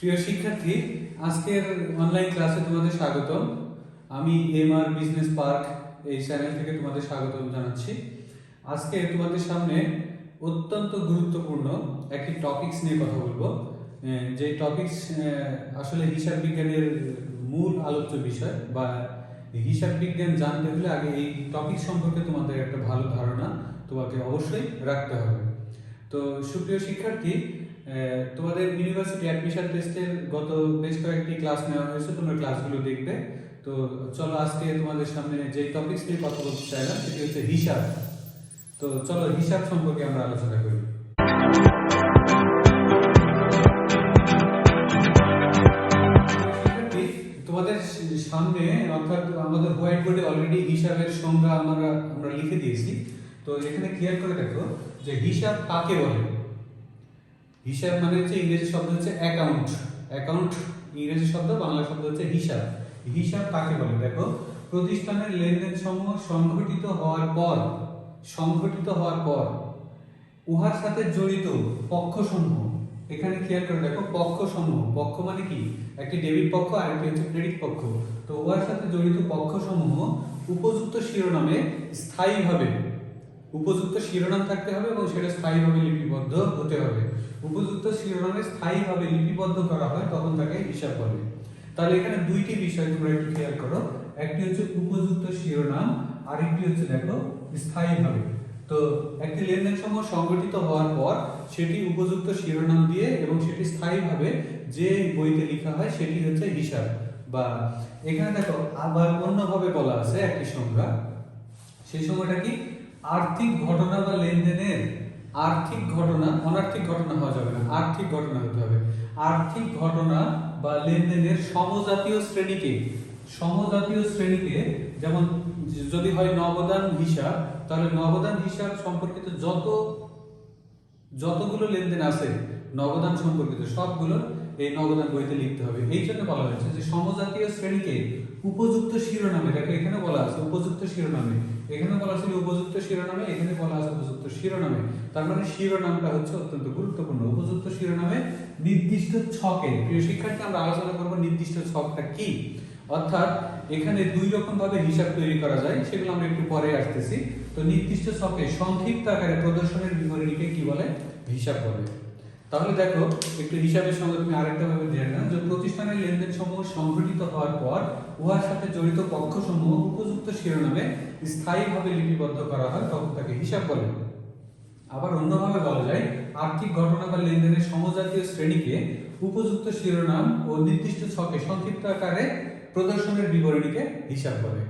প্রিয় শিক্ষার্থী, আজকের অনলাইন ক্লাসে তোমাদের স্বাগতম। আমি এমআর বিজনেস পার্ক এই চ্যানেল থেকে তোমাদের স্বাগতম জানাচ্ছি। আজকে তোমাদের সামনে অত্যন্ত গুরুত্বপূর্ণ একটি টপিকস নিয়ে কথা বলবো, যে টপিকস আসলে হিসাব বিজ্ঞানের মূল আলোচ্য বিষয়, বা হিসাব বিজ্ঞান জানতে হলে আগে এই টপিক সম্পর্কে তোমাদের একটা ভালো ধারণা তোমাকে অবশ্যই রাখতে হবে। তো সুপ্রিয় শিক্ষার্থী, তোমাদের ইউনিভার্সিটি অ্যাডমিশন টেস্টের গত বেশ কয়েকটি ক্লাস নেওয়া হয়েছে, তোমরা ক্লাসগুলো দেখবে। তো চলো আজকে তোমাদের সামনে যে টপিকস নিয়ে কথা বলতে চাইলাম সেটি হচ্ছে হিসাব। তো চলো হিসাব সম্পর্কে আমরা আলোচনা করি। তোমাদের সামনে অর্থাৎ আমাদের হোয়াইট বোর্ডে অলরেডি হিসাবের সংজ্ঞা আমরা লিখে দিয়েছি। তো এখানে ক্লিয়ার করে দেখো যে হিসাব কাকে বলে। হিসাব মানে হচ্ছে ইংরেজি শব্দ হচ্ছে অ্যাকাউন্ট। অ্যাকাউন্ট ইংরেজি শব্দ, বাংলা শব্দ হচ্ছে হিসাব। হিসাব কাকে বলে দেখো, প্রতিষ্ঠানের লেনদেন সমূহ সংঘটিত হওয়ার পর উহার সাথে জড়িত পক্ষসমূহ। এখানে ক্লিয়ার করে দেখো পক্ষসমূহ, পক্ষ মানে কি, একটি ডেবিট পক্ষ আর একটি হচ্ছে ক্রেডিট পক্ষ। তো উহার সাথে জড়িত পক্ষসমূহ উপযুক্ত শিরোনামে স্থায়ীভাবে, উপযুক্ত শিরোনাম থাকতে হবে এবং সেটা স্থায়ীভাবে লিপিবদ্ধ হতে হবে। উপযুক্ত শিরোনামে স্থায়ীভাবে লিপিবদ্ধ করা হয় তখন তাকে হিসাব বলে। তাহলে এখানে দুইটি বিষয় তোমরা একটু খেয়াল করো, একটি হচ্ছে উপযুক্ত শিরোনাম, আরেকটি হচ্ছে দেখো স্থায়ীভাবে। তো একটি লেনদেন সমূহ সংগঠিত হওয়ার পর সেটি উপযুক্ত শিরোনাম দিয়ে এবং সেটি স্থায়ীভাবে যে বইতে লেখা হয় সেটি হচ্ছে হিসাব। বা এখানে দেখো আবার অন্যভাবে বলা আছে একটি সংজ্ঞা, সেই সময়টা কি, আর্থিক ঘটনা বা লেনদেনের, আর্থিক ঘটনা, অনার্থিক ঘটনা হওয়া যাবে না, আর্থিক ঘটনা হতে হবে। আর্থিক ঘটনা বা লেনদেনের সমজাতীয় শ্রেণীকে যেমন যদি হয় নগদান হিসাব, তাহলে নগদান হিসাব সম্পর্কিত যতগুলো লেনদেন আছে নগদান সম্পর্কিত সবগুলো এই নগদান বইতে লিখতে হবে। এই জন্য বলা হয়েছে যে সমজাতীয় শ্রেণীকে উপযুক্ত শিরোনামে, দেখো এখানে বলা আছে উপযুক্ত শিরোনামে, এখানে বলা ছিল উপযুক্ত শিরোনামে, এখানে বলা আছে উপযুক্ত শিরোনামে। তার মানে শিরোনামটা হচ্ছে অত্যন্ত গুরুত্বপূর্ণ। উপযুক্ত শিরোনামে নির্দিষ্ট ছকে, প্রিয় শিক্ষার্থী আমরা আলোচনা করব নির্দিষ্ট ছকটা কি। অর্থাৎ এখানে দুই রকম ভাবে হিসাব তৈরি করা যায়, সেগুলো আমরা একটু পরে আসতেছি। তো নির্দিষ্ট ছকে সংক্ষিপ্ত আকারে প্রদর্শনের বিবরণীকে কি বলে, হিসাব বলে। তাহলে দেখো একটু হিসাবের সঙ্গে তুমি আরেকটা ভাবে জেনে নাও যে প্রতিষ্ঠানের লেনদেন সমূহ সংঘটিত হওয়ার পর উহার সাথে জড়িত পক্ষসমূহ উপযুক্ত শিরোনামে স্থায়ীভাবে লিপিবদ্ধ করা হয় তখন তাকে হিসাব বলে। আবার অন্যভাবে বলা যায় আর্থিক ঘটনা বা লেনদেনের সমজাতীয় শ্রেণীকে উপযুক্ত শিরোনাম ও নির্দিষ্ট ছকে সংক্ষিপ্ত আকারে প্রদর্শনের বিবরণীকে হিসাব বলে।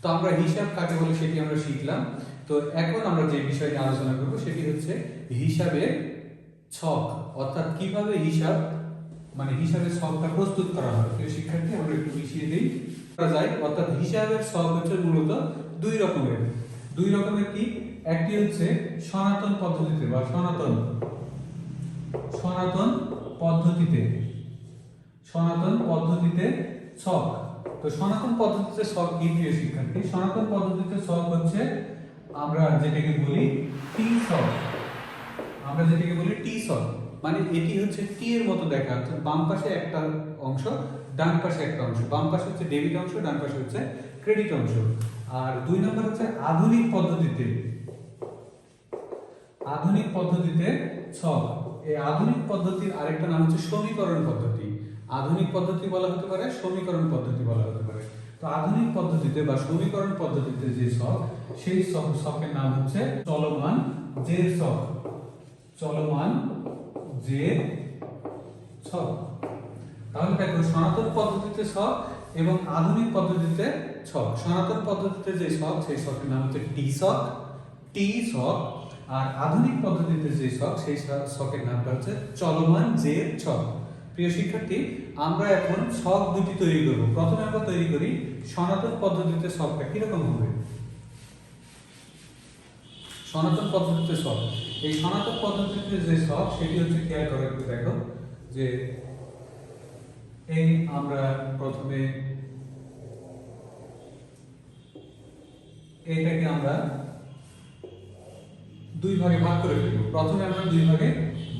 তো আমরা হিসাব কাকে বলে সেটি আমরা শিখলাম। তো এখন আমরা যে বিষয় নিয়ে আলোচনা করব সেটি হচ্ছে হিসাবের ছক, অর্থাৎ কিভাবে হিসাব মানে হিসাবের ছকটা প্রস্তুত করা হয়। প্রিয় শিক্ষার্থী আমরা একটু মিশিয়ে দিই করা যায়। অর্থাৎ হিসাবের ছক হচ্ছে মূলত দুই রকমের কি, একটি হচ্ছে সনাতন পদ্ধতিতে বা সনাতন পদ্ধতিতে ছক। তো সনাতন পদ্ধতিতে ছক কি প্রিয় শিক্ষার্থী, সনাতন পদ্ধতিতে ছক হচ্ছে আমরা যেটাকে বলি টি ছক। মানে এটি হচ্ছে টি এর মতো দেখা, অর্থাৎ বাম পাশে একটা অংশ, ডান পাশে একটা অংশ। বাম পাশে হচ্ছে ডেবিট অংশ, ডান পাশে হচ্ছে ক্রেডিট অংশ। আর দুই নম্বর হচ্ছে আধুনিক পদ্ধতিতে ছক। এই আধুনিক পদ্ধতির আরেকটা নাম হচ্ছে সমীকরণ পদ্ধতি। আধুনিক পদ্ধতি বলা হতে পারে, সমীকরণ পদ্ধতি বলা হতে পারে। তো আধুনিক পদ্ধতিতে বা সমীকরণ পদ্ধতিতে যে ছক, সেই ছকের নাম হচ্ছে চলমান জের ছক। তাহলে দেখো সনাতন পদ্ধতিতে ছক এবং আধুনিক পদ্ধতিতে ছক। সনাতন পদ্ধতিতে যে ছক সেই ছকের নাম হচ্ছে টি ছক, আর আধুনিক পদ্ধতিতে যে ছক সেই ছকের নামটা হচ্ছে চলমান জের ছক। প্রিয় শিক্ষার্থী, আমরা এখন ছক দুটি তৈরি করব। প্রথমে আমরা তৈরি করি সনাতন পদ্ধতিতে ছকটা কিরকম হবে। সনাতন পদ্ধতিতে ছক, এই সনাতন পদ্ধতিতে যে ছক সেটি হচ্ছে খেয়াল করে একটু দেখো যে এই আমরা প্রথমে এইটাকে আমরা দুই ভাগে ভাগ করে ফেলবো। প্রথমে আমরা দুই ভাগে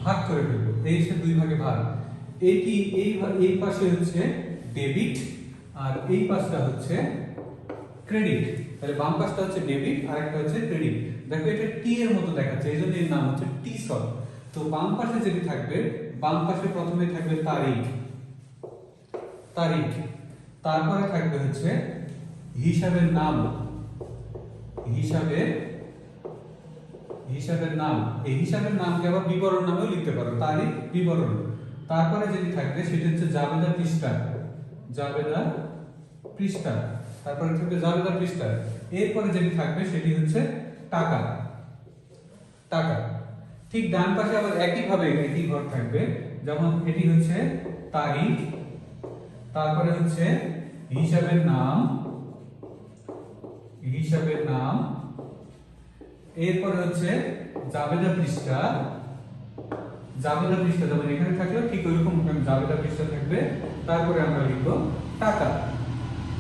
ভাগ করে ফেলবো, এই হচ্ছে দুই ভাগে ভাগ। এইটি এই পাশে হচ্ছে ডেবিট আর এই পাশটা হচ্ছে ক্রেডিট। তাহলে বাম পাশটা হচ্ছে ডেবিট আর একটা হচ্ছে ক্রেডিট। দেখো এটা টি এর মতো দেখাচ্ছে, এইজন্য এর নাম হচ্ছে টি সব। তো বাম পাশে যেটি থাকবে, বাম পাশে প্রথমে থাকবে তারিখ, তারিখ, তারপরে থাকবে হচ্ছে হিসাবের নাম, হিসাবের নাম। এই হিসাবের নামকে আবার বিবরণ নামেও লিখতে পারো, তারিখ বিবরণ। তারপরে যেটি থাকবে সেটি হচ্ছে জাবেদা পৃষ্ঠা, জাবেদা পৃষ্ঠা, তারপরে থাকবে জাবেদা পৃষ্ঠা। এরপরে যেটি থাকবে সেটি হচ্ছে টাকা, টাকা। ঠিক ডান পাশে আবার একই ভাবে একই ঘর থাকবে, যেমন এটি হচ্ছে তারিখ, তারপরে হচ্ছে হিসাবের নাম, হিসাবের নাম, এরপরে হচ্ছে জাবেদা পৃষ্ঠা, জাবেদা পৃষ্ঠা যেমন এখানে থাকলো ঠিক ওইরকম জাবেদা পৃষ্ঠা থাকবে। তারপরে আমরা লিখবো টাকা।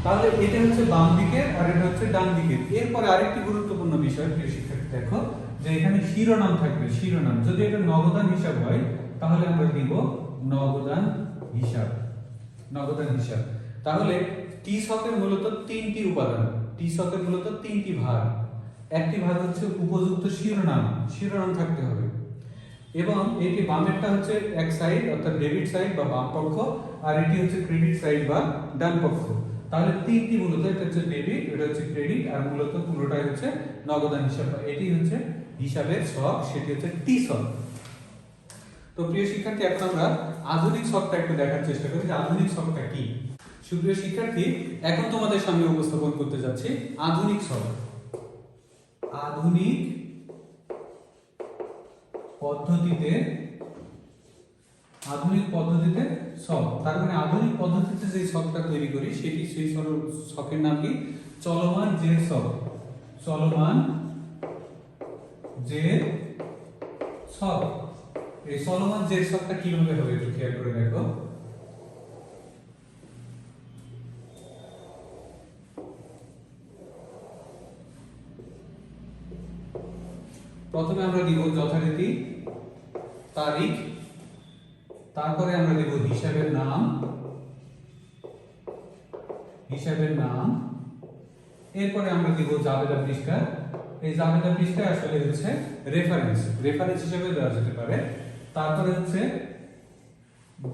তাহলে এটা হচ্ছে বাম দিকে আর এটা হচ্ছে ডান দিকে। এরপরে আরেকটি গুরুত্বপূর্ণ বিষয় প্রিয় শিক্ষার্থী দেখো, যে এখানে শিরোনাম থাকবে, শিরোনাম। যদি এটা নগদান হিসাব হয় তাহলে আমরা দিব নগদান হিসাব, নগদান হিসাব। তাহলে টি শকের মূলত তিনটি উপাদান, টি শকের মূলত তিনটি ভাগ। একটি ভাগ হচ্ছে উপযুক্ত শিরোনাম, শিরোনাম থাকতে হবে, এবং এটি বামেরটা হচ্ছে এক সাইড অর্থাৎ ডেবিট সাইড বা বাম পক্ষ, আর এটি হচ্ছে ক্রেডিট সাইড বা ডান পক্ষ। তাহলে তিনটি মূলত, এটা হচ্ছে ডেবিট, এটা হচ্ছে ক্রেডিট, আর মূলত পুরোটাই হচ্ছে নগদান হিসাব। এটি হচ্ছে হিসাবের ছক, সেটি হচ্ছে টি ছক। তো প্রিয় শিক্ষার্থী, এখন আমরা আধুনিক ছকটা একটু দেখার চেষ্টা করি যে আধুনিক ছকটা কি। সুপ্রিয় শিক্ষার্থী, এখন তোমাদের সামনে উপস্থাপন করতে যাচ্ছি আধুনিক ছক। আধুনিক পদ্ধতিতে, আধুনিক পদ্ধতিতে ছক, তার মানে আধুনিক পদ্ধতিতে যে ছকটা তৈরি করি সেটি, সেই ছকের নাম কি? চলমান জের ছক, চলমান জের ছক। এই চলমান জের ছকটা কিভাবে হবে একটু খেয়াল করে দেখো। প্রথমে আমরা দিব যথারীতি তারিখ, তারপরে আমরা দেব হিসাবের নাম, হিসাবের নাম, এরপরে আমরা দিব জাবেদা পৃষ্ঠা। এই জাবেদা পৃষ্ঠা আসলে হচ্ছে রেফারেন্স, রেফারেন্স হিসেবে দেওয়া যেতে পারে। তারপরে হচ্ছে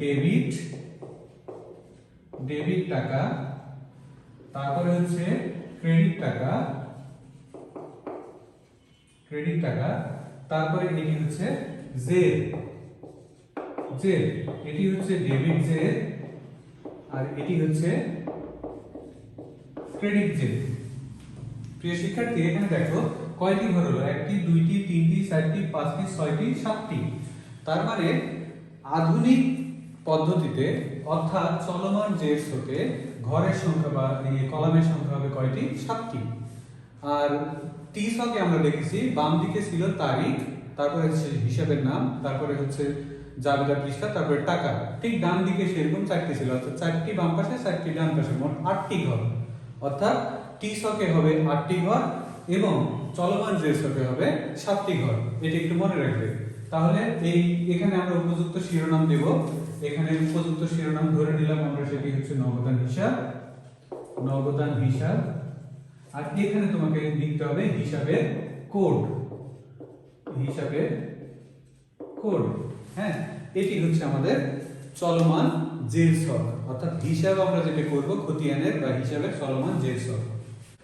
ডেবিট, ডেবিট টাকা, তারপরে হচ্ছে ক্রেডিট টাকা, ক্রেডিট টাকা, তারপরে এটি হচ্ছে জের, জের, এটি হচ্ছে ডেবিট জের, আর এটি হচ্ছে ক্রেডিট জের। প্রিয় শিক্ষার্থী, এখানে দেখো কয়টি ঘর হলো? একটি, দুইটি, তিনটি, চারটি, পাঁচটি, ছয়টি, সাতটি। তার মানে আধুনিক পদ্ধতিতে অর্থাৎ চলমান জের ছকে ঘরের সংখ্যা বা কলামের সংখ্যা হবে কয়টি? 7টি। আর টি ছকে আমরা দেখেছি বাম দিকে ছিল তারিখ, তারপরে হচ্ছে হিসাবের নাম, তারপরে হচ্ছে জাবেদা পৃষ্ঠা, তারপরে টাকা। ঠিক ডান দিকে সেরকম 4টি ছিল, অর্থাৎ 4টি বাম পাশে 4টি ডান পাশে, মোট 8টি ঘর। অর্থাৎ টি ছকে হবে 8টি ঘর এবং চলমান জের ছকে হবে 7টি ঘর। এটা একটু মনে রাখবে। তাহলে এই এখানে আমরা উপযুক্ত শিরোনাম দেব। এখানে উপযুক্ত শিরোনাম ধরে নিলাম আমরা, সেটি হচ্ছে নগদান হিসাব, নগদান হিসাব। আর এখানে তোমাকে লিখতে হবে হিসাবের কোড, হিসাবের কোড। হ্যাঁ, এটি হচ্ছে আমাদের চলমান জের ছক, অর্থাৎ হিসাব আমরা যেটা করব খতিয়ানের বা হিসাবের চলমান জের ছক।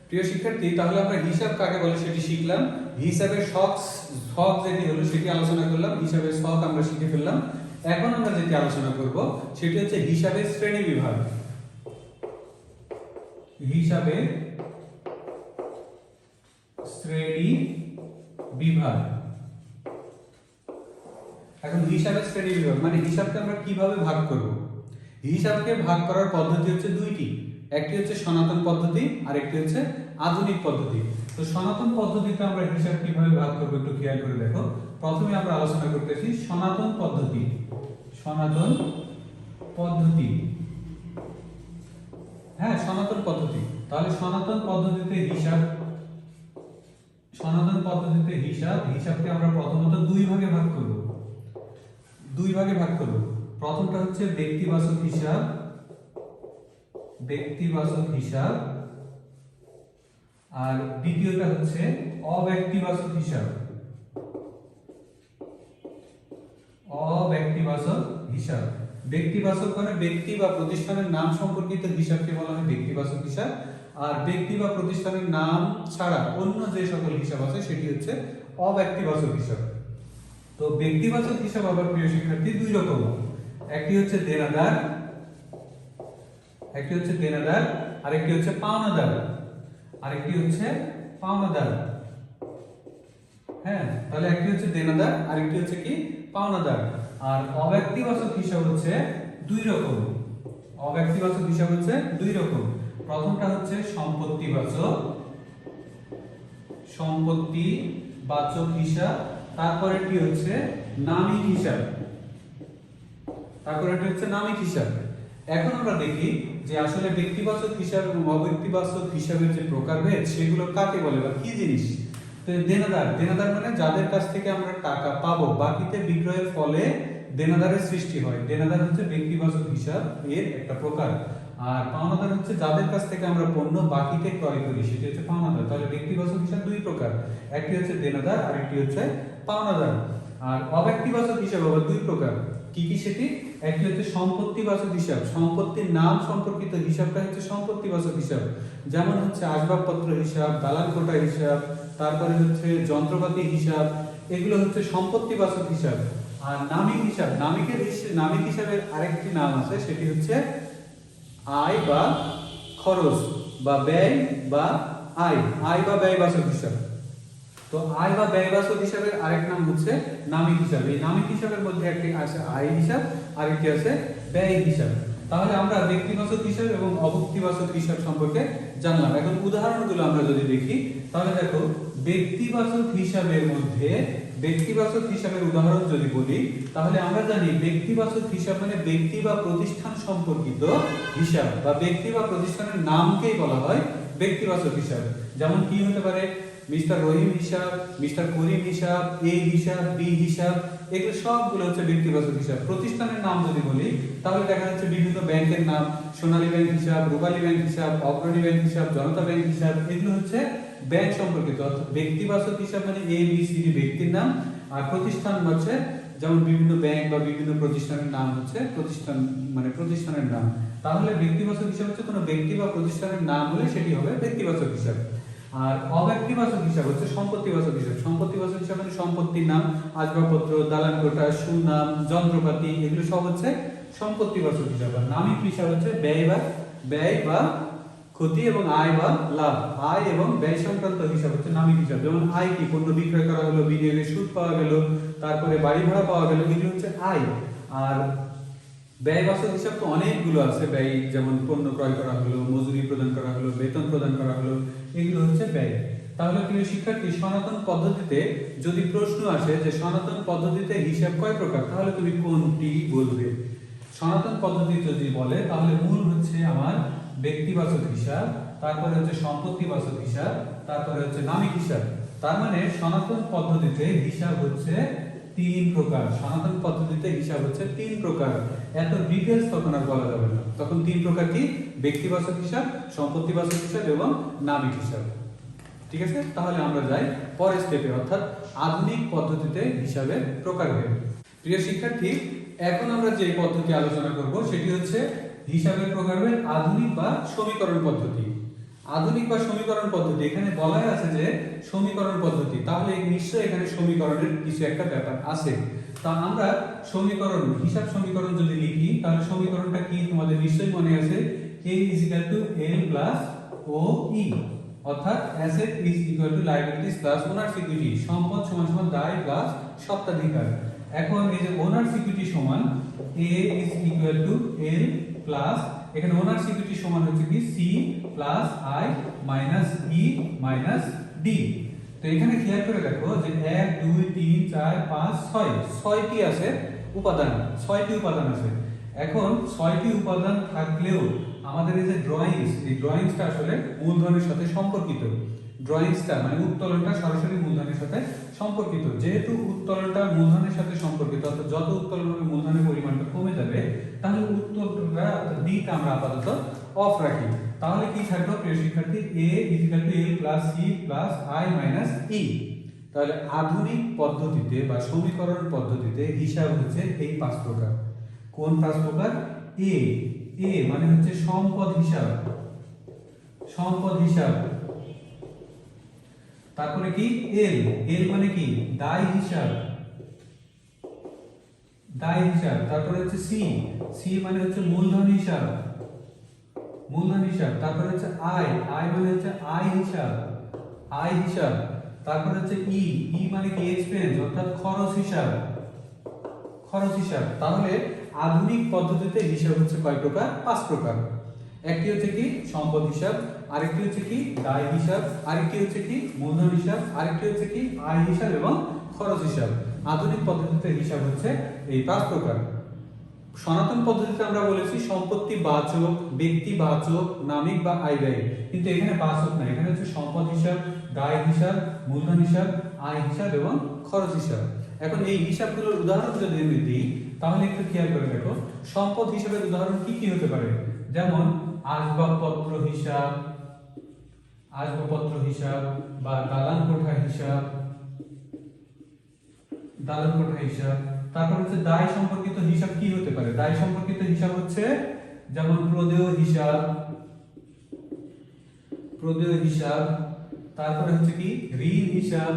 প্রিয় শিক্ষার্থী, তাহলে আমরা হিসাব কাকে বলে সেটি শিখলাম। হিসাবের ছক, ছক যেটি হলো সেটি আলোচনা করলাম। হিসাবের ছক আমরা শিখে ফেললাম। এখন আমরা যেটি আলোচনা করব সেটি হচ্ছে হিসাবের শ্রেণী বিভাগ। হিসাবের শ্রেণী বিভাগ। এখন হিসাবের শ্রেণী বিভাগ মানে হিসাবকে আমরা কিভাবে ভাগ করব? হিসাবকে ভাগ করার পদ্ধতি হচ্ছে দুইটি, একটি হচ্ছে সনাতন পদ্ধতি আর একটি হচ্ছে আধুনিক পদ্ধতি। তো সনাতন পদ্ধতিতে আমরা হিসাব কিভাবে ভাগ করব একটু খেয়াল করে দেখো। প্রথমে আমরা আলোচনা করতেছি সনাতন পদ্ধতি, সনাতন পদ্ধতি। হ্যাঁ, সনাতন পদ্ধতি। তাহলে সনাতন পদ্ধতিতে হিসাব, সনাতন পদ্ধতিতে হিসাব, হিসাবকে আমরা প্রথমত দুই ভাগে ভাগ করব, দুই ভাগে ভাগ করব। প্রথমটা হচ্ছে ব্যক্তিবাচক হিসাব, ব্যক্তিবাচক হিসাব, আর দ্বিতীয়টা হচ্ছে অব্যক্তিবাচক হিসাব, অব্যক্তিবাচক হিসাব। ব্যক্তিবাচক মানে ব্যক্তি বা প্রতিষ্ঠানের নাম সম্পর্কিত হিসাবকে বলা হয় ব্যক্তিবাচক হিসাব, আর ব্যক্তি বা প্রতিষ্ঠানের নাম ছাড়া অন্য যে সকল হিসাব আছে সেটি হচ্ছে অব্যক্তিবাচক হিসাব। তো ব্যক্তিবাচক হিসাব আবার প্রিয় শিক্ষার্থী দুই রকম, একটি হচ্ছে দেনাদার, একটি হচ্ছে দেনাদার, আরেকটি হচ্ছে পাওনাদার, আরেকটি হচ্ছে পাওনাদার। হ্যাঁ, তাহলে একটি হচ্ছে দেনাদার, আরেকটি হচ্ছে কি পাওনাদার। আর অব্যক্তিবাচক হিসাব হচ্ছে দুই রকম, অব্যক্তিবাচক হিসাব হচ্ছে দুই রকম। প্রথমটা হচ্ছে সম্পত্তিবাচক, সম্পত্তিবাচক হিসাব, তারপরেরটি হচ্ছে নামিক হিসাব, তারপরেরটি হচ্ছে নামিক হিসাব। এখন আমরা দেখি যে আসলে ব্যক্তিবাচক হিসাব এবং অব্যক্তিবাচক হিসাবের যে প্রকারভেদ সেগুলো কাকে বলে বা কি জিনিস। তো দেনাদার, দেনাদার মানে যাদের কাছ থেকে আমরা টাকা পাবো, বাকিতে বিক্রয়ের ফলে দেনাদারের সৃষ্টি হয়, দেনাদার হচ্ছে ব্যক্তিবাচক হিসাব এর একটা প্রকার। আর পাওনাদার হচ্ছে যাদের কাছ থেকে আমরা পণ্য বাকিতে ক্রয় করি, সেটি হচ্ছে পাওনাদার। তাহলে ব্যক্তিবাচক হিসাব দুই প্রকার, একটি হচ্ছে দেনাদার, আরেকটি হচ্ছে পাওনাদার। আর অব্যক্তিবাচক হিসাব আবার দুই প্রকার, কি কি সেটি? একটি হচ্ছে সম্পত্তিবাচক হিসাব, সম্পত্তির নাম সম্পর্কিত হিসাবটা হচ্ছে সম্পত্তিবাচক হিসাব, যেমন হচ্ছে আসবাবপত্র হিসাব, দালান কোঠা হিসাব, তারপরে হচ্ছে যন্ত্রপাতি হিসাব, এগুলো হচ্ছে সম্পত্তিবাচক হিসাব। আর নামিক হিসাব, নামিক হিসাবের আরেকটি নাম আছে, সেটি হচ্ছে আয় বা খরচ বা ব্যয় বা আয় বা ব্যয়বাচক হিসাব। তো আয় বা ব্যয়বাচক হিসাবের আরেক নাম হচ্ছে নামিক হিসাব। এই নামিক হিসাবের মধ্যে একটি আছে আয় হিসাব, আরেকটি আছে ব্যয় হিসাব। তাহলে আমরা ব্যক্তিবাচক হিসাব এবং অব্যক্তিবাচক হিসাব সম্পর্কে জানলাম। এখন উদাহরণগুলো আমরা যদি দেখি তাহলে দেখো, ব্যক্তিবাচক হিসাবের মধ্যে ব্যক্তিবাচক হিসাবের উদাহরণ যদি বলি তাহলে আমরা জানি ব্যক্তিবাচক হিসাব মানে ব্যক্তি বা প্রতিষ্ঠান সম্পর্কিত হিসাব, বা ব্যক্তি বা প্রতিষ্ঠানের নামকেই বলা হয় ব্যক্তিবাচক হিসাব। যেমন কি হতে পারে? মিস্টার রহিম হিসাব, মিস্টার করিম হিসাব, এ হিসাব, বি হিসাব, এগুলো সবগুলো হচ্ছে ব্যক্তিবাচক হিসাব। প্রতিষ্ঠানের নাম যদি বলি তাহলে দেখা যাচ্ছে বিভিন্ন ব্যাংকের নাম, সোনালী ব্যাংক হিসাব, রূপালী ব্যাংক হিসাব, অগ্রণী ব্যাংক হিসাব, জনতা ব্যাংক হিসাব, এগুলো হচ্ছে ব্যাংক সম্পর্কিত। অর্থাৎ ব্যক্তিবাচক হিসাব মানে এ বি সি ডি ব্যক্তির নাম, আর প্রতিষ্ঠান হচ্ছে যেমন বিভিন্ন ব্যাংক বা বিভিন্ন প্রতিষ্ঠানের নাম হচ্ছে প্রতিষ্ঠান মানে প্রতিষ্ঠানের নাম। তাহলে ব্যক্তিবাচক হিসাব হচ্ছে কোনো ব্যক্তি বা প্রতিষ্ঠানের নাম হলে সেটি হবে ব্যক্তিবাচক হিসাব। আর অব্যক্তিবাচক হিসাব হচ্ছে সম্পত্তিবাচক হিসাব। সম্পত্তিবাচক হিসাব মানে সম্পত্তির নাম, আসবাবপত্র, দালান কোঠা, সুনাম, যন্ত্রপাতি, এগুলো সব হচ্ছে সম্পত্তিবাচক হিসাব। আর নামিক হিসাব হচ্ছে ব্যয় বা ক্ষতি এবং আয় বা লাভ, আয় এবং ব্যয় সংক্রান্ত হিসাব হচ্ছে নামিক হিসাব। যেমন আয় কি? পণ্য বিক্রয় করা হলো, বিনিয়োগে সুদ পাওয়া গেল, তারপরে বাড়ি ভাড়া পাওয়া গেল, এগুলো হচ্ছে আয়। আর ব্যয়বাচক হিসাব তো অনেকগুলো আছে, ব্যয় যেমন পণ্য ক্রয় করা হলো, মজুরি প্রদান করা হলো, বেতন প্রদান করা হলো, এগুলো হচ্ছে ব্যয়। তাহলে প্রিয় শিক্ষার্থী, সনাতন পদ্ধতিতে যদি প্রশ্ন আসে যে সনাতন পদ্ধতিতে হিসাব কয় প্রকার, তাহলে তুমি কোনটি বলবে? সনাতন পদ্ধতি যদি বলে তাহলে মূল হচ্ছে আমার ব্যক্তিবাচক হিসাব, তারপরে হচ্ছে সম্পত্তিবাচক হিসাব, তারপরে হচ্ছে নামিক হিসাব। তার মানে সনাতন পদ্ধতিতে হিসাব হচ্ছে তিন প্রকার। সনাতন পদ্ধতিতে হিসাব হচ্ছে তিন প্রকার। এত ডিটেইলস তখন আর বলা যাবে না। তখন তিন প্রকার কি? ব্যক্তিবাচক হিসাব, সম্পত্তিবাচক হিসাব এবং নামিক হিসাব। ঠিক আছে, তাহলে আমরা যাই পরের স্টেপে, অর্থাৎ আধুনিক পদ্ধতিতে হিসাবের প্রকারভেদ। প্রিয় শিক্ষার্থী, এখন আমরা যে পদ্ধতি আলোচনা করব সেটি হচ্ছে হিসাবের প্রকারভেদ আধুনিক বা সমীকরণ পদ্ধতি। আধুনিক বা সমীকরণ পদ্ধতি, এখানে বলাই আছে যে সমীকরণ পদ্ধতি, তাহলে নিশ্চয়ই এখানে সমীকরণের কিছু একটা ব্যাপার আছে। তা আমরা সমীকরণ, হিসাব সমীকরণ যদি লিখি তাহলে সমীকরণটা কি তোমাদের নিশ্চয়ই মনে আছে? a = l + o e, অর্থাৎ অ্যাসেট = লায়াবিলিটিস + ওনারস ইকুইটি, সম্পদ = দায় প্লাস স্বত্বাধিকার। এখন এই যে ওনারস ইকুইটি সমান a = l প্লাস, এখানে ওনারস ইকুইটি সমান হচ্ছে কি c plus i minus e minus d। তো এখানে খেয়াল করে দেখো যে 1 2 3 4 5 6 6টি আছে উপাদান, 6টি উপাদান আছে। এখন 6টি উপাদান থাকলেও আমাদের এই যে ড্রয়িংস, এই ড্রয়িংসটা আসলে মূলধনের সাথে সম্পর্কিত। ড্রয়িংসটা মানে উত্তোলনটা সরাসরি মূলধনের সাথে সম্পর্কিত। যেহেতু উত্তোলনটা মূলধনের সাথে সম্পর্কিত, অর্থাৎ যত উত্তোলন হবে মূলধনের পরিমাণটা কমে যাবে, তাহলে উত্তোলনটা অর্থাৎ ডিটা আমরা আপাতত অফ রাখি। তাহলে কি থাকলো প্রিয় শিক্ষার্থী, a = a + c + i - e। তাহলে আধুনিক পদ্ধতিতে বা সমীকরণ পদ্ধতিতে হিসাব হচ্ছে এই 5 প্রকার। কোন 5 প্রকার? এ মানে হচ্ছে সম্পদ হিসাব, সম্পদ হিসাব। তারপরে কি এল মানে কি দায় হিসাব, দায় হিসাব। তারপরে হচ্ছে সি মানে হচ্ছে মূলধন হিসাব, মূলধন হিসাব। তারপরে হচ্ছে আই মানে হচ্ছে আয় হিসাব, আয় হিসাব। তারপরে হচ্ছে ই মানে কি এক্সপেন্স অর্থাৎ খরচ হিসাব, খরচ হিসাব। তাহলে আধুনিক পদ্ধতিতে হিসাব হচ্ছে কয় প্রকার? 5 প্রকার। একটি হচ্ছে কি সম্পদ হিসাব, আরেকটি হচ্ছে কি দায় হিসাব, আরেকটি হচ্ছে কি মূলধন হিসাব, আরেকটি হচ্ছে কি আয় হিসাব এবং খরচ হিসাব। আধুনিক পদ্ধতিতে হিসাব হচ্ছে এই 5 প্রকার। সনাতন পদ্ধতিতে আমরা বলেছি সম্পত্তি বাচক, ব্যক্তি বাচক, নামিক বা আয় ব্যয়। কিন্তু এখানে বাচক না, এখানে হচ্ছে সম্পদ হিসাব, দায় হিসাব, মূলধন হিসাব, আয় হিসাব এবং খরচ হিসাব। এখন এই হিসাবগুলোর উদাহরণ যদি আমি দিই তাহলে একটু খেয়াল করে দেখো, সম্পদ হিসাবের উদাহরণ কি কি হতে পারে? যেমন আসবাবপত্র হিসাব, আসবাবপত্র হিসাব বা দালান কোঠা হিসাব, দালান কোঠা হিসাব। তারপর হচ্ছে দায় সম্পর্কিত হিসাব কি হতে পারে? দায় সম্পর্কিত হিসাব হচ্ছে যেমন প্রদেয় হিসাব, প্রদেয় হিসাব। তারপরে হচ্ছে কি ঋণ হিসাব,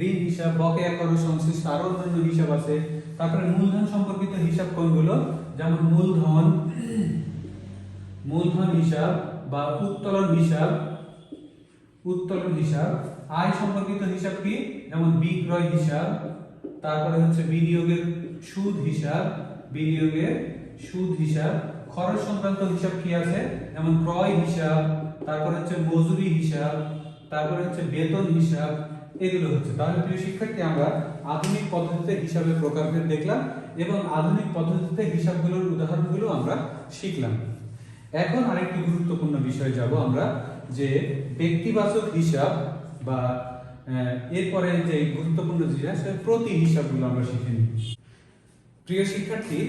ঋণ হিসাব, বকেয়া খরচ সংশ্লিষ্ট আরো অন্যান্য হিসাব আছে। তারপরে মূলধন সম্পর্কিত হিসাব কোনগুলো? যেমন মূলধন, মূলধন হিসাব বা উত্তোলন হিসাব, উত্তোলন হিসাব। আয় সম্পর্কিত হিসাব কি? যেমন বিক্রয় হিসাব। তারপরে হচ্ছে বিনিয়োগের সুদ হিসাব, বিনিয়োগের সুদ হিসাব। খরচ সংক্রান্ত হিসাব কি আছে? যেমন ক্রয় হিসাব, তারপরে হচ্ছে মজুরি হিসাব, তারপরে হচ্ছে বেতন হিসাব। এগুলো হচ্ছে। তাহলে প্রিয় শিক্ষার্থী, আমরা আধুনিক পদ্ধতিতে হিসাবের প্রকারভেদ দেখলাম এবং আধুনিক পদ্ধতিতে হিসাবগুলোর উদাহরণগুলো আমরা শিখলাম। এখন আরেকটি গুরুত্বপূর্ণ বিষয় যাব আমরা, যে ব্যক্তিবাচক হিসাব বা এরপরে যে গুরুত্বপূর্ণ জিনিস প্রতি হিসাবগুলো আমরা শিখে নিই। প্রিয় শিক্ষার্থী,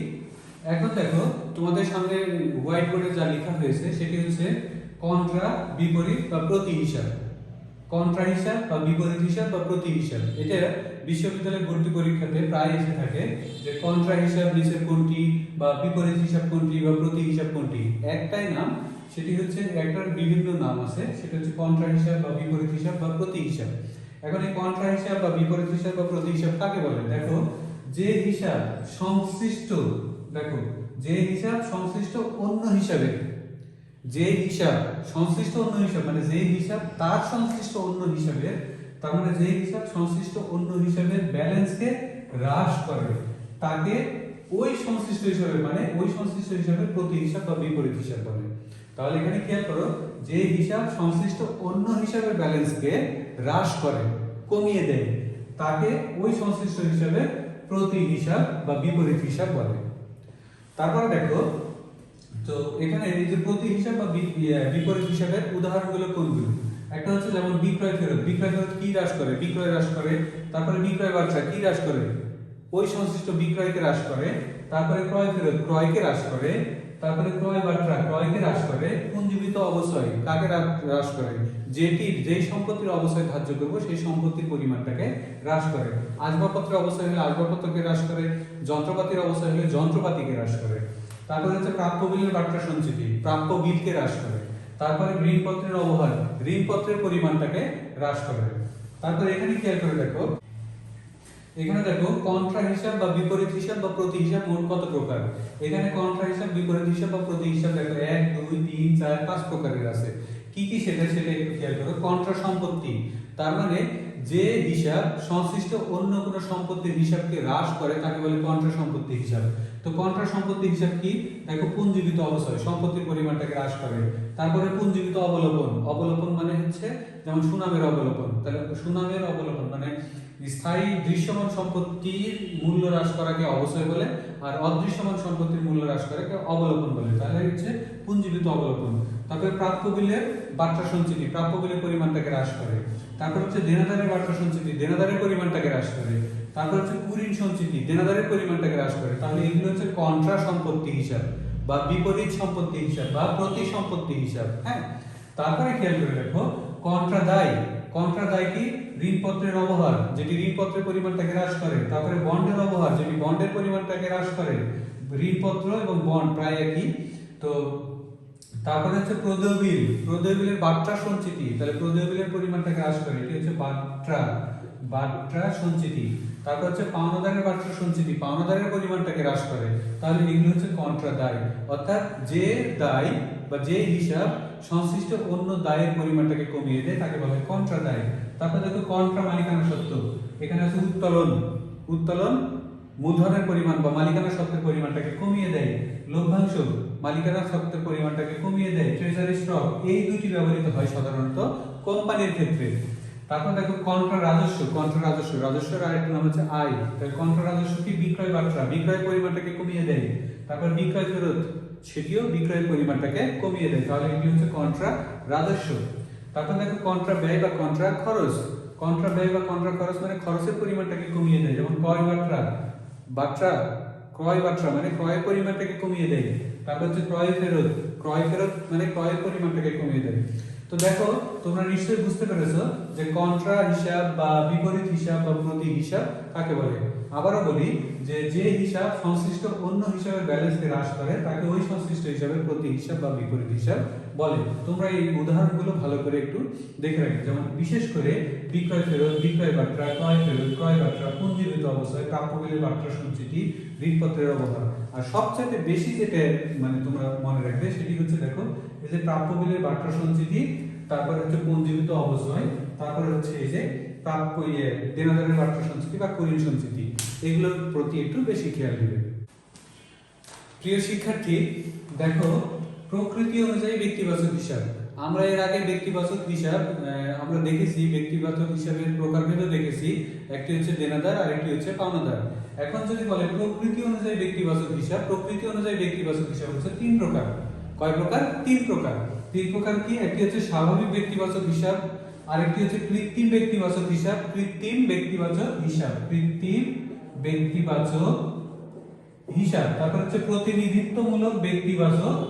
এখন দেখো তোমাদের সামনে হোয়াইট বোর্ডে যা লেখা হয়েছে সেটি হচ্ছে কন্ট্রা, বিপরীত বা প্রতি হিসাব। কন্ট্রা হিসাব বা বিপরীত হিসাব বা প্রতি হিসাব, এটা বিশ্ববিদ্যালয়ের ভর্তি পরীক্ষাতে প্রায় এসে থাকে যে কন্ট্রা হিসাব নিচের কোনটি বা বিপরীত হিসাব কোনটি বা প্রতি হিসাব কোনটি। একটাই নাম, সেটি হচ্ছে একটার বিভিন্ন নাম আছে, সেটা হচ্ছে কন্ট্রা হিসাব বা বিপরীত হিসাব বা প্রতি হিসাব। এখন এই কন্ট্রা হিসাব বা বিপরীত হিসাব বা প্রতি হিসাব কাকে বলে? দেখো, যে হিসাব সংশ্লিষ্ট, দেখো যে হিসাব সংশ্লিষ্ট অন্য হিসাবে, যে হিসাব সংশ্লিষ্ট অন্য হিসাব মানে যে হিসাব তার সংশ্লিষ্ট অন্য হিসাবের, তার মানে যে হিসাব সংশ্লিষ্ট অন্য হিসাবের ব্যালেন্সকে হ্রাস করে তাকে ওই সংশ্লিষ্ট হিসাবে মানে ওই সংশ্লিষ্ট হিসাবের প্রতি হিসাব বা বিপরীত হিসাব বলে। তাহলে এখানে খেয়াল করো, যে হিসাব সংশ্লিষ্ট অন্য হিসাবের ব্যালেন্সকে হ্রাস করে, কমিয়ে দেয়, তাকে ওই সংশ্লিষ্ট হিসাবের প্রতি হিসাব বা বিপরীত হিসাব বলে। তারপর দেখো, তো এখানে এই যে প্রতি হিসাব বা বিপরীত হিসাবের উদাহরণগুলো কোনগুলো? একটা হচ্ছে যেমন বিক্রয় ফেরত। বিক্রয় ফেরত কি হ্রাস করে? বিক্রয় হ্রাস করে। তারপরে বিক্রয় বার্তা কি হ্রাস করে? ওই সংশ্লিষ্ট বিক্রয়কে হ্রাস করে। তারপরে ক্রয় ফেরত ক্রয়কে হ্রাস করে। তারপরে ক্রয় বার্তা ক্রয়কে হ্রাস করে। পুঞ্জীবিত অবশ্যই কাকে হ্রাস করে? যেই সম্পত্তির অবশ্যই ধার্য করব সেই সম্পত্তির পরিমাণটাকে হ্রাস করে। আসবাবপত্রের অবশ্যই হলে আসবাবপত্রকে হ্রাস করে। যন্ত্রপাতির অবশ্যই হলে যন্ত্রপাতিকে হ্রাস করে। তারপরে হচ্ছে প্রাপ্য বিলের বার্তা সঞ্চিতি, প্রাপ্য বিলকে হ্রাস করে। তারপরে ঋণপত্রের অবহার, ঋণপত্রের পরিমাণটাকে হ্রাস করে। তারপরে এখানে খেয়াল করে দেখো, এখানে দেখো কন্ট্রা হিসাব বা বিপরীত হিসাব বা প্রতি হিসাব মোট কত প্রকার। এখানে কন্ট্রা হিসাব, বিপরীত হিসাব বা প্রতি হিসাব দেখো 1 2 3 4 5 প্রকারের আছে। কি কি সেটা একটু খেয়াল করো। কন্ট্রা সম্পত্তি, তার মানে যে হিসাব সংশ্লিষ্ট অন্য কোনো সম্পত্তির হিসাবকে হ্রাস করে তাকে বলে কন্ট্রা সম্পত্তি হিসাব। তো কন্ট্রা সম্পত্তি হিসাব কি? দেখো পুঞ্জীবিত অবশ্যই সম্পত্তির পরিমাণটাকে হ্রাস করে। তারপরে পুঞ্জীবিত অবলোপন, অবলোপন মানে হচ্ছে যেমন সুনামের অবলোপন। তাহলে সুনামের অবলোপন মানে স্থায়ী দৃশ্যমান সম্পত্তির মূল্য হ্রাস করাকে অবশ্যই বলে, আর অদৃশ্যমান সম্পত্তির মূল্য হ্রাস করে অবলোপন বলে, তাহলে হচ্ছে পুঞ্জীভূত অবলোপন। তারপরে প্রাপ্য বিলের বার্তা সঞ্চিতি প্রাপ্য বিলের পরিমাণটাকে হ্রাস করে। তারপর হচ্ছে দেনাদারের বার্তা সঞ্চিতি দেনাদারের পরিমাণটাকে হ্রাস করে। তারপর হচ্ছে কুঋণ সঞ্চিতি দেনাদারের পরিমাণটাকে হ্রাস করে। তাহলে এগুলো হচ্ছে কন্ট্রা সম্পত্তি হিসাব বা বিপরীত সম্পত্তি হিসাব বা প্রতি সম্পত্তি হিসাব। হ্যাঁ, তারপরে খেয়াল করে দেখো কন্ট্রা দায়। কন্ট্রা দায় কি? ঋণপত্রের অবহার, যেটি ঋণপত্রের পরিমাণটাকে হ্রাস করে। তারপরে বন্ডের অবহার, যেটি বন্ডের পরিমাণটাকে হ্রাস করে। ঋণপত্র এবং বন্ড প্রায় একই। তো তারপরে হচ্ছে প্রদেয় বিল, প্রদেয় বিলের বার্তা সঞ্চিতি, তাহলে প্রদেয় বিলের পরিমাণটাকে হ্রাস করে, এটি হচ্ছে বার্তা সঞ্চিতি। তারপর হচ্ছে পাওনাদারের বার্তা সঞ্চিতি, পাওনাদারের পরিমাণটাকে হ্রাস করে। তাহলে এগুলো হচ্ছে কন্ট্রা দায়, অর্থাৎ যে দায় বা যে হিসাব সংশ্লিষ্ট অন্য দায়ের পরিমাণটাকে কমিয়ে দেয় তাকে বলা হয় কন্ট্রা দায়। তারপর দেখো কন্ট্রা মালিকানা সত্ত্ব, এখানে আছে উত্তোলন মূলধনের পরিমাণ বা মালিকানা সত্ত্বের পরিমাণটাকে কমিয়ে দেয়। লভ্যাংশ মালিকানা সত্ত্বের পরিমাণটাকে কমিয়ে দেয়। ট্রেজারি স্টক, এই দুটি ব্যবহৃত হয় সাধারণত কোম্পানির ক্ষেত্রে। তারপর দেখো কন্ট্রা রাজস্ব, রাজস্বের আরেকটা নাম হচ্ছে আয়। তাহলে কন্ট্রা রাজস্ব কি? বিক্রয় বার্তা, বিক্রয় পরিমাণটাকে কমিয়ে দেয়। তারপর বিক্রয় ফেরত, সেটিও বিক্রয়ের পরিমাণটাকে কমিয়ে দেয়। তাহলে এটি হচ্ছে কন্ট্রা রাজস্ব। তারপর দেখো কন্ট্রা ব্যয় বা কন্ট্রা খরচ। কন্ট্রা ব্যয় বা কন্ট্রা খরচ মানে খরচের পরিমাণটাকে কমিয়ে দেয়, যেমন ক্রয় বার্তা মানে ক্রয়ের পরিমাণটাকে কমিয়ে দেয়। তারপর হচ্ছে ক্রয় ফেরত মানে ক্রয়ের পরিমাণটাকে কমিয়ে দেয়। তো দেখো তোমরা নিশ্চয়ই বুঝতে পেরেছো যে কন্ট্রা হিসাব বা বিপরীত হিসাব বা প্রতি হিসাব কাকে বলে। আবারও বলি যে হিসাব সংশ্লিষ্ট অন্য হিসাবের ব্যালেন্সকে হ্রাস করে তাকে ওই সংশ্লিষ্ট হিসাবের প্রতি হিসাব বা বিপরীত হিসাব বলে। তোমরা এই উদাহরণগুলো ভালো করে একটু দেখে রাখবে, যেমন বিশেষ করে বিক্রয় ফেরত, বিক্রয় বার্তা, ক্রয় ফেরত, ক্রয় বার্তা, পুঞ্জীভূত অবস্থায়, প্রাপ্য বিলের বার্তা সঞ্চিতি, ঋণপত্রের অবহার। আর সবচেয়ে বেশি যেটা মানে তোমরা মনে রাখবে সেটি হচ্ছে দেখো এই যে প্রাপ্য বিলের বার্তা সঞ্চিতি, তারপর হচ্ছে পুঞ্জীভূত অবশ্যই, তারপর হচ্ছে এই যে প্রাপ্য দেনাদারের বার্তা সঞ্চিতি বা কুঋণ সঞ্চিতি, এগুলোর প্রতি একটু বেশি খেয়াল দিবে। প্রিয় শিক্ষার্থী, দেখো প্রকৃতি অনুযায়ী ব্যক্তিবাচক হিসাব। আমরা এর আগে ব্যক্তিবাচক হিসাব আমরা দেখেছি, ব্যক্তিবাচক হিসাবের প্রকারভেদও দেখেছি। একটি হচ্ছে দেনাদার আর একটি হচ্ছে পাওনাদার। এখন যদি বলে প্রকৃতি অনুযায়ী ব্যক্তিবাচক হিসাব, প্রকৃতি অনুযায়ী ব্যক্তিবাচক হিসাব হচ্ছে তিন প্রকার। কয় প্রকার? তিন প্রকার। তিন প্রকার কি? একটি হচ্ছে স্বাভাবিক ব্যক্তিবাচক হিসাব, আরেকটি হচ্ছে কৃত্রিম ব্যক্তিবাচক হিসাব, তারপর হচ্ছে প্রতিনিধিত্বমূলক ব্যক্তিবাচক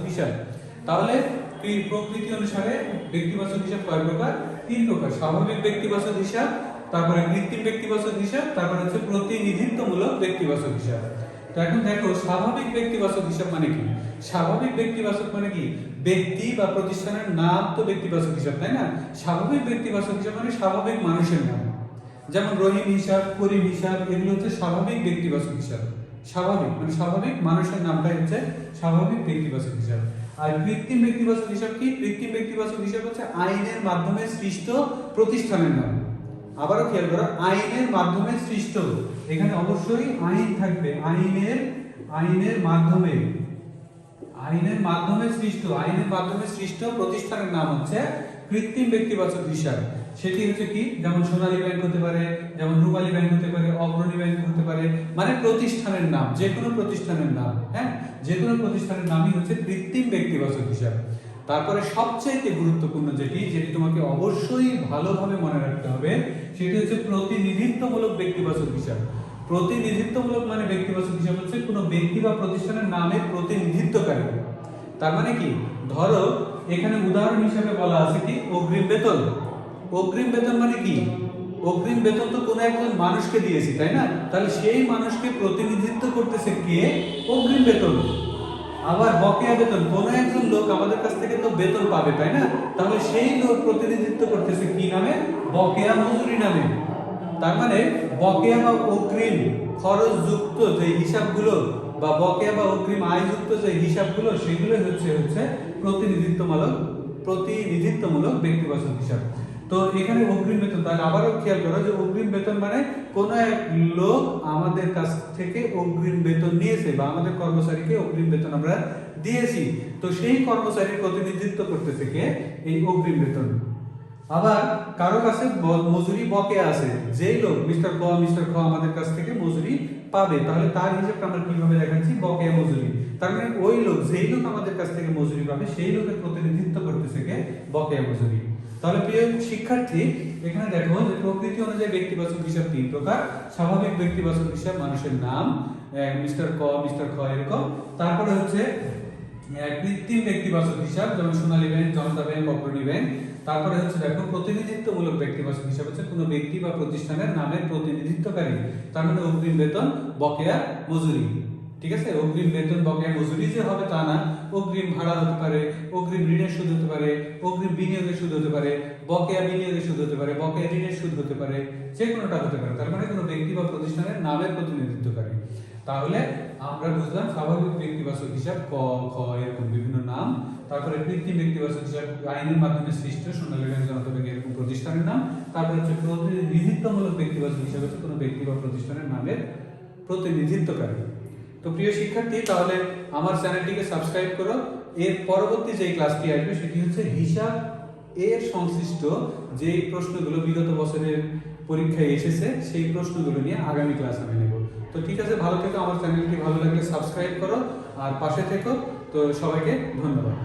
হিসাব। তাহলে প্রকৃতি অনুসারে ব্যক্তিবাচক হিসাব কয় প্রকার? তিন প্রকার। স্বাভাবিক ব্যক্তিবাচক হিসাব, তারপরে কৃত্রিম ব্যক্তিবাচক হিসাব, তারপর হচ্ছে প্রতিনিধিত্বমূলক ব্যক্তিবাচক হিসাব। তো এখন দেখো স্বাভাবিক ব্যক্তিবাচক হিসাব মানে কি? স্বাভাবিক ব্যক্তিবাচক মানে কি? ব্যক্তি বা প্রতিষ্ঠানের নাম তো ব্যক্তিবাচক হিসাব, তাই না? স্বাভাবিক ব্যক্তিবাচক হিসাব মানে স্বাভাবিক মানুষের নাম, যেমন রহিম হিসাব, করিম হিসাব, এগুলো হচ্ছে স্বাভাবিক ব্যক্তিবাচক হিসাব। স্বাভাবিক মানে স্বাভাবিক মানুষের নামটাই হচ্ছে স্বাভাবিক ব্যক্তিবাচক হিসাব। আর কৃত্রিম ব্যক্তিবাচক হিসাব কি? কৃত্রিম ব্যক্তিবাচক হিসাব হচ্ছে আইনের মাধ্যমে সৃষ্ট প্রতিষ্ঠানের নাম। আবারও খেয়াল করো, আইনের মাধ্যমে সৃষ্ট, এখানে অবশ্যই আইন থাকবে। আইনের মাধ্যমে সৃষ্ট প্রতিষ্ঠানের নাম হচ্ছে কৃত্রিম ব্যক্তিবাচক হিসাব। সেটি হচ্ছে কি? যেমন সোনালী ব্যাংক হতে পারে, যেমন রূপালী ব্যাংক হতে পারে, অগ্রণী ব্যাংক হতে পারে, মানে প্রতিষ্ঠানের নাম, যে কোনো প্রতিষ্ঠানের নাম। হ্যাঁ, যে কোনো প্রতিষ্ঠানের নামই হচ্ছে কৃত্রিম ব্যক্তিবাচক হিসাব। তারপরে সবচেয়ে গুরুত্বপূর্ণ যেটি তোমাকে অবশ্যই ভালোভাবে মনে রাখতে হবে, সেটি হচ্ছে প্রতিনিধিত্বমূলক ব্যক্তিবাচক হিসাব। প্রতিনিধিত্বমূলক মানে ব্যক্তিবাচক হিসাব হচ্ছে কোনো ব্যক্তি বা প্রতিষ্ঠানের নামের প্রতিনিধিত্বকারী। তার মানে কি? ধরো এখানে উদাহরণ হিসেবে বলা আছে কি অগ্রিম বেতন। অগ্রিম বেতন মানে কি? অগ্রিম বেতন তো কোনো একজন মানুষকে দিয়েছি, তাই না? তাহলে সেই মানুষকে প্রতিনিধিত্ব করতেছে কে? অগ্রিম বেতন। আবার বকেয়া বেতন, কোনো একজন লোক আমাদের কাছ থেকে তো বেতন পাবে, তাই না? তাহলে সেই লোক প্রতিনিধিত্ব করতেছে কি নামে? বকেয়া মজুরি নামে। তার মানে বকেয়া বা অগ্রিম খরচ যুক্ত যে হিসাবগুলো বা বকেয়া বা অগ্রিম আয় যুক্ত যে হিসাবগুলো, সেগুলো হচ্ছে প্রতিনিধিত্বমূলক ব্যক্তিবাচক হিসাব। তো এখানে অগ্রিম বেতন, তাহলে আবারও খেয়াল করো যে অগ্রিম বেতন মানে কোনো এক লোক আমাদের কাছ থেকে অগ্রিম বেতন নিয়েছে বা আমাদের কর্মচারীকে অগ্রিম বেতন আমরা দিয়েছি, তো সেই কর্মচারীর প্রতিনিধিত্ব করতেছে কে? এই অগ্রিম বেতন। আবার কারো কাছে মজুরি বকেয়া আছে, যেই লোক মিস্টার ক আমাদের কাছ থেকে মজুরি পাবে, তাহলে তার হিসাবটা আমরা কিভাবে দেখাচ্ছি, বকেয়া মজুরি। তার মানে ওই লোক, যেই লোক আমাদের কাছ থেকে মজুরি পাবে সেই লোকের প্রতিনিধিত্ব করতেছে কে, বকেয়া মজুরি। তাহলে প্রিয় শিক্ষার্থী, এখানে দেখো যে প্রকৃতি অনুযায়ী ব্যক্তিবাচক হিসাব তিন প্রকার। স্বাভাবিক ব্যক্তিবাচক হিসাব, মানুষের নাম, মিস্টার ক, মিস্টার খ এরকম। তারপরে হচ্ছে কৃত্রিম ব্যক্তিবাচক হিসাব, যেমন সোনালী ব্যাংক, জনতা ব্যাংক, অগ্রণী ব্যাংক। তারপরে হচ্ছে দেখো প্রতিনিধিত্বমূলক ব্যক্তিবাচক হিসাব হচ্ছে কোনো ব্যক্তি বা প্রতিষ্ঠানের নামের প্রতিনিধিত্বকারী, তার মানে অগ্রিম বেতন, বকেয়া মজুরি। ঠিক আছে, অগ্রিম বেতন বকেয়া মজুরি যে হবে তা না, অগ্রিম ভাড়া হতে পারে, অগ্রিম ঋণের সুদ হতে পারে, অগ্রিম বিনিয়োগের সুদ হতে পারে, বকেয়া বিনিয়োগের সুদ হতে পারে, বকেয়া ঋণের সুদ হতে পারে, যে কোনোটা হতে পারে। তার মানে কোনো ব্যক্তি বা প্রতিষ্ঠানের নামের প্রতিনিধিত্বকারী। তাহলে আমরা বুঝলাম স্বাভাবিক ব্যক্তিবাচক হিসাব ক, খ এরকম বিভিন্ন নাম। তারপরে কৃত্রিম ব্যক্তিবাচক হিসাব আইনের মাধ্যমে সৃষ্ট, সোনালী ব্যাংক, জনতা ব্যাংক এরকম প্রতিষ্ঠানের নাম। তারপরে হচ্ছে প্রতিনিধিত্বমূলক ব্যক্তিবাচক হিসাব হচ্ছে কোনো ব্যক্তি বা প্রতিষ্ঠানের নামের প্রতিনিধিত্বকারী। তো প্রিয় শিক্ষার্থী, তাহলে আমার চ্যানেলটিকে সাবস্ক্রাইব করো। এর পরবর্তী যে ক্লাসটি আসবে সেটি হচ্ছে হিসাব এর সংশ্লিষ্ট যে প্রশ্নগুলো বিগত বছরের পরীক্ষায় এসেছে সেই প্রশ্নগুলো নিয়ে আগামী ক্লাস আমি নেব। তো ঠিক আছে, ভালো থেকো, আমার চ্যানেলটি ভালো লাগলে সাবস্ক্রাইব করো আর পাশে থেকো। তো সবাইকে ধন্যবাদ।